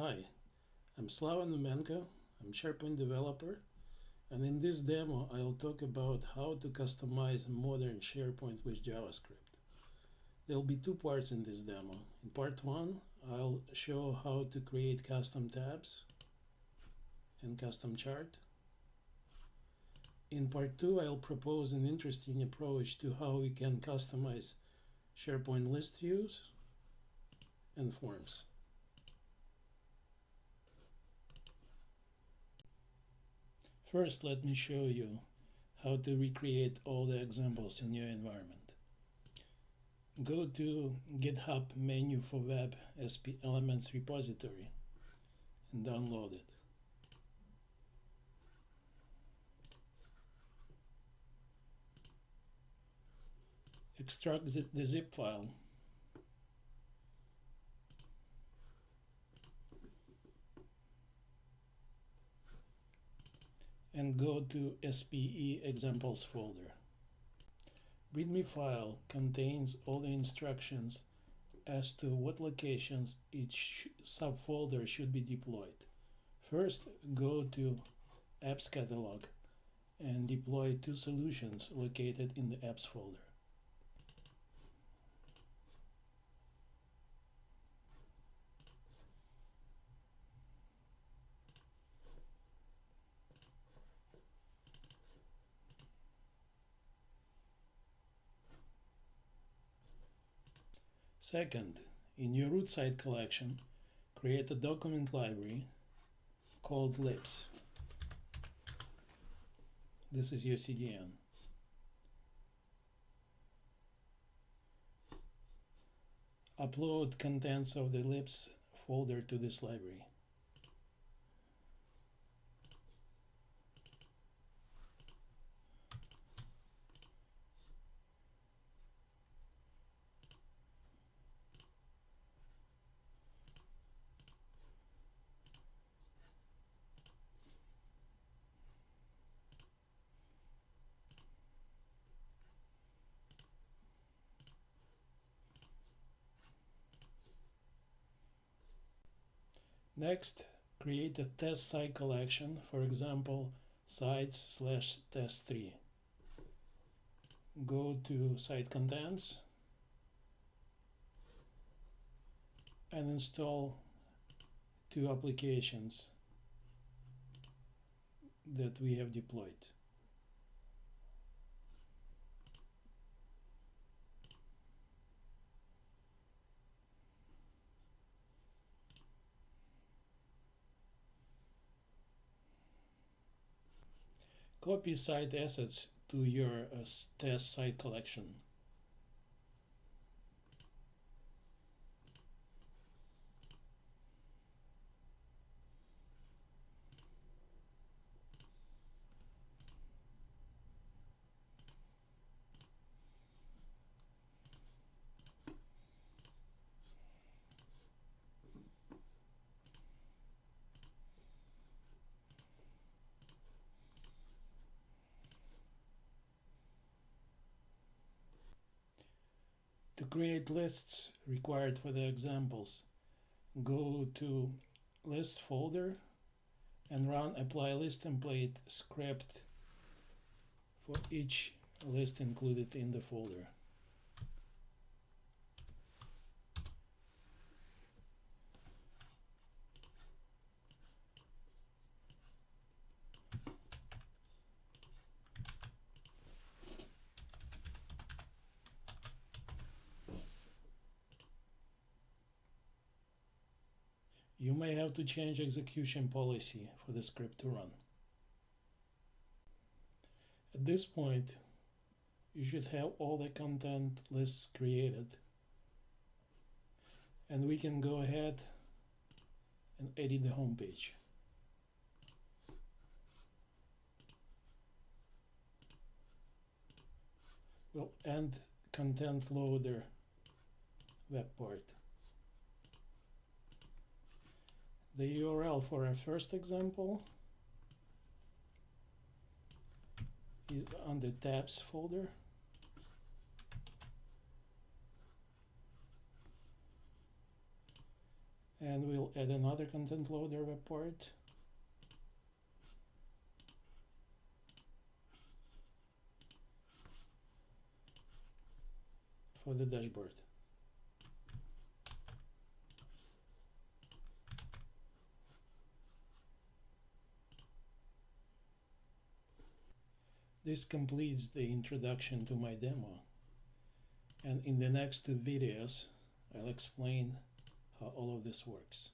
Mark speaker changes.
Speaker 1: Hi, I'm Slava Numenko. I'm SharePoint developer, and in this demo I'll talk about how to customize modern SharePoint with JavaScript. There'll be two parts in this demo. In part 1, I'll show how to create custom tabs and custom chart. In part 2, I'll propose an interesting approach to how we can customize SharePoint list views and forms. First, let me show you how to recreate all the examples in your environment. Go to GitHub menu for Web SP Elements repository and download it. Extract the zip file and go to SPE examples folder. README file contains all the instructions as to what locations each subfolder should be deployed. First, go to Apps Catalog and deploy two solutions located in the Apps folder. Second, in your root site collection, create a document library called libs. This is your CDN. Upload contents of the libs folder to this library. Next, create a test site collection, for example, sites/test3. Go to site contents and install two applications that we have deployed. Copy site assets to your test site collection. To create lists required for the examples, go to list folder and run apply list template script for each list included in the folder. You may have to change execution policy for the script to run. At this point, you should have all the content lists created, and we can go ahead and edit the home page. We'll end content loader web part. The URL for our first example is on the tabs folder. And we'll add another content loader report for the dashboard. This completes the introduction to my demo, and in the next two videos I'll explain how all of this works.